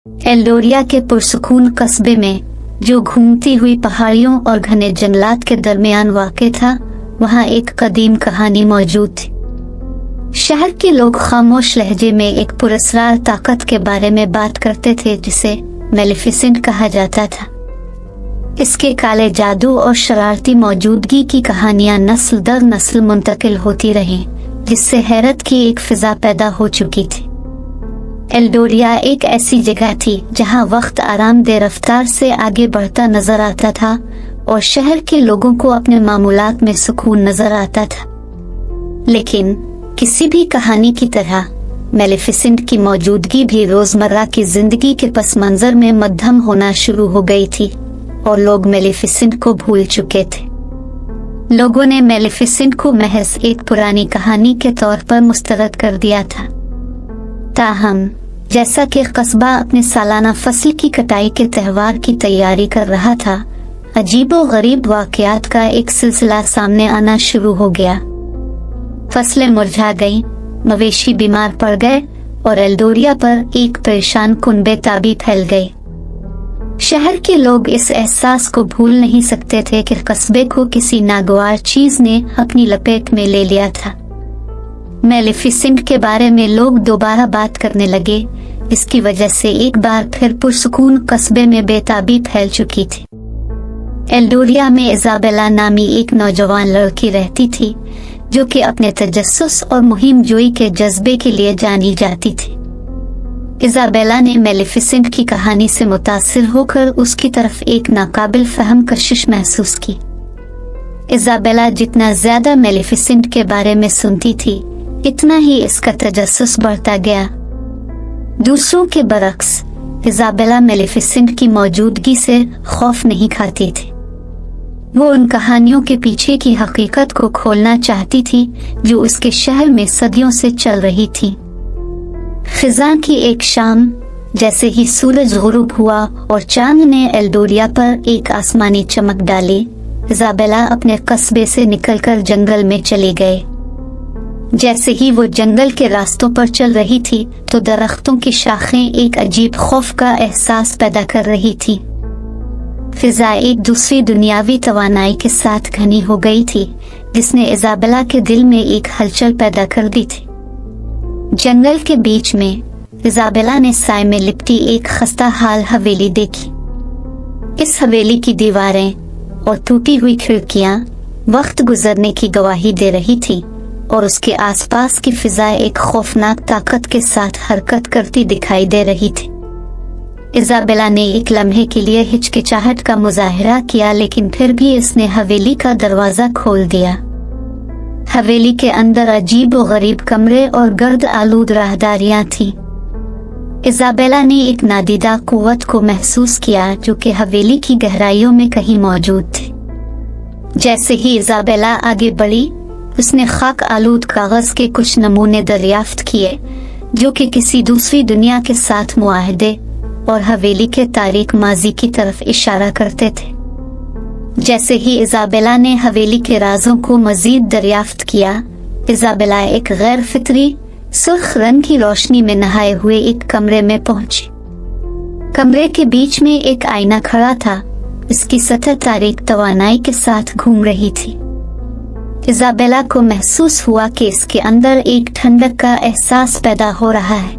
Eldoria के पुरसुकून कस्बे में, जो घूमती हुई पहाड़ियों और घने जंगलात के दरमियान वाक़ था, वहाँ एक कदीम कहानी मौजूद थी। शहर के लोग खामोश लहजे में एक पुरस्रार ताकत के बारे में बात करते थे जिसे मेलेफिसेंट कहा जाता था। इसके काले जादू और शरारती मौजूदगी की कहानियां नस्ल दर नस्ल मुंतकिल होती रहीं, जिससे हैरत की एक फिजा पैदा हो चुकी थी। एल्डोरिया एक ऐसी जगह थी जहां वक्त आरामदेह रफ्तार से आगे बढ़ता नजर आता था और शहर के लोगों को अपने मामूलात में सुकून नजर आता था। लेकिन किसी भी कहानी की तरह मेलेफिसेंट की मौजूदगी भी रोजमर्रा की जिंदगी के पस मंजर में मध्यम होना शुरू हो गई थी और लोग मेलेफिसेंट को भूल चुके थे। लोगों ने मेलेफिसेंट को महज एक पुरानी कहानी के तौर पर मुस्तरद कर दिया था। ताहम जैसा कि कस्बा अपने सालाना फसल की कटाई के त्योहार की तैयारी कर रहा था, अजीबो गरीब वाकयात का एक सिलसिला सामने आना शुरू हो गया। फसलें मुरझा गईं, मवेशी बीमार पड़ गए और एल्डोरिया पर एक परेशान कुन बेताबी फैल गई। शहर के लोग इस एहसास को भूल नहीं सकते थे कि कस्बे को किसी नागवार चीज ने अपनी लपेट में ले लिया था। मेलेफिसेंट के बारे में लोग दोबारा बात करने लगे। इसकी वजह से एक बार फिर पुरसुकून कस्बे में बेताबी फैल चुकी थी। एल्डोरिया में इजाबेला नामी एक नौजवान लड़की रहती थी जो कि अपने तजस्सुस और मुहिम जोई के जज्बे के लिए जानी जाती थी। इजाबेला ने मेलेफिसेंट की कहानी से मुतासिर होकर उसकी तरफ एक नाकाबिल फहम कशिश महसूस की। इजाबेला जितना ज्यादा मेलेफिसेंट के बारे में सुनती थी, इतना ही इसका तजस्सुस बढ़ता गया। दूसरों के बरक्स इजाबेला मेलेफिसेंट की मौजूदगी से खौफ नहीं खाती थी। वो उन कहानियों के पीछे की हकीकत को खोलना चाहती थी जो उसके शहर में सदियों से चल रही थी। खिज़ां की एक शाम, जैसे ही सूरज गुरूब हुआ और चांद ने एल्डोरिया पर एक आसमानी चमक डाली, इजाबेला अपने कस्बे से निकलकर जंगल में चली गए। जैसे ही वो जंगल के रास्तों पर चल रही थी तो दरख्तों की शाखें एक अजीब खौफ का एहसास पैदा कर रही थी। फिजा एक दूसरी दुनियावी तवानाई के साथ घनी हो गई थी जिसने इजाबेला के दिल में एक हलचल पैदा कर दी थी। जंगल के बीच में इजाबेला ने साए में लिपटी एक खस्ता हाल हवेली देखी। इस हवेली की दीवारें और टूटी हुई खिड़कियां वक्त गुजरने की गवाही दे रही थी और उसके आसपास की फिजा एक खौफनाक ताकत के साथ हरकत करती दिखाई दे रही थी। इजाबेला ने एक लम्हे के लिए हिचकिचाहट का मुजाहिरा किया, लेकिन फिर भी इसने हवेली का दरवाजा खोल दिया। हवेली के अंदर अजीब व गरीब कमरे और गर्द आलूद राहदारियां थीं। इजाबेला ने एक नादीदा कुव्वत को महसूस किया जो कि हवेली की गहराइयों में कहीं मौजूद थी। जैसे ही इजाबेला आगे बढ़ी, उसने खाक आलूद कागज के कुछ नमूने दरियाफ्त किए जो कि किसी दूसरी दुनिया के साथ मुआहदे और हवेली के तारीख माजी की तरफ इशारा करते थे। जैसे ही इजाबेला ने हवेली के राजों को मजीद दरियाफ्त किया, इजाबेला एक गैर फितरी सुर्ख रंग की रोशनी में नहाए हुए एक कमरे में पहुंची। कमरे के बीच में एक आईना खड़ा था, इसकी सतह तारीख तवानाई के साथ घूम रही थी। इजाबेला को महसूस हुआ कि इसके अंदर एक ठंडक का एहसास पैदा हो रहा है।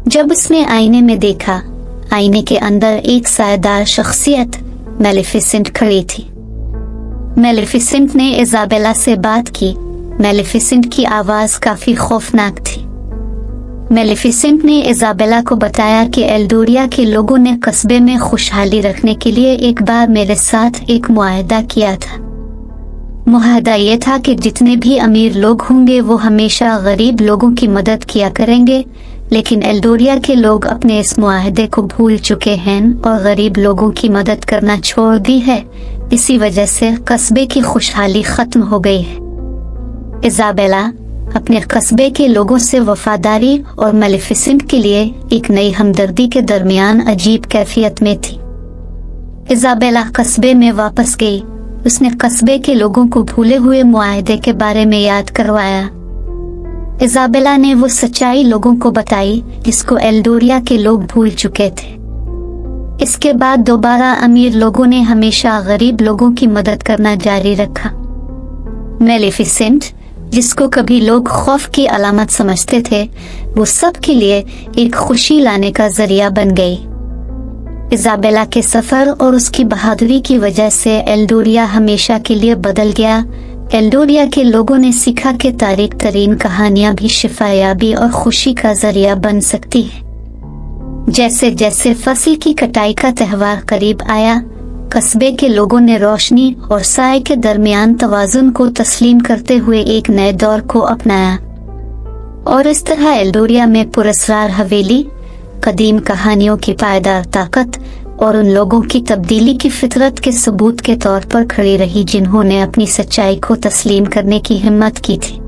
जब उसने आईने में देखा, आईने के अंदर एक सायेदार शख्सियत मेलेफिसेंट खड़ी थी। मेलेफिसेंट ने इजाबेला से बात की। मेलेफिसेंट की आवाज काफी खौफनाक थी। मेलेफिसेंट ने इजाबेला को बताया कि एल्डोरिया के लोगों ने कस्बे में खुशहाली रखने के लिए एक बार मेरे साथ एक मुआहदा किया था। मुआहदा ये था कि जितने भी अमीर लोग होंगे वो हमेशा गरीब लोगों की मदद किया करेंगे, लेकिन एल्डोरिया के लोग अपने इस मुआहदे को भूल चुके हैं और गरीब लोगों की मदद करना छोड़ दी है। इसी वजह से कस्बे की खुशहाली खत्म हो गई है। इजाबेला अपने कस्बे के लोगों से वफादारी और मेलेफिसेंट के लिए एक नई हमदर्दी के दरमियान अजीब कैफियत में थी। इजाबेला कस्बे में वापस गई। उसने कस्बे के लोगों को भूले हुए मुआहदे के बारे में याद करवाया। इजाबेला ने वो सच्चाई लोगों को बताई जिसको एल्डोरिया के लोग भूल चुके थे। इसके बाद दोबारा अमीर लोगों ने हमेशा गरीब लोगों की मदद करना जारी रखा। मेलेफिसेंट, जिसको कभी लोग खौफ की अलामत समझते थे, वो सब के लिए एक खुशी लाने का जरिया बन गई। इजाबेला के सफर और उसकी बहादुरी की वजह से एल्डोरिया हमेशा के लिए बदल गया। एल्डोरिया के लोगों ने सीखा कि तारीख तरीन कहानियां भी शिफायाबी और खुशी का जरिया बन सकती है। जैसे जैसे फसल की कटाई का त्यौहार करीब आया, कस्बे के लोगों ने रोशनी और साए के दरमियान तवाजुन को तस्लीम करते हुए एक नए दौर को अपनाया, और इस तरह एल्डोरिया में पुरस्कार हवेली कदीम कहानियों की पायदार ताकत और उन लोगों की तब्दीली की फितरत के सबूत के तौर पर खड़ी रही जिन्होंने अपनी सच्चाई को तस्लीम करने की हिम्मत की थी।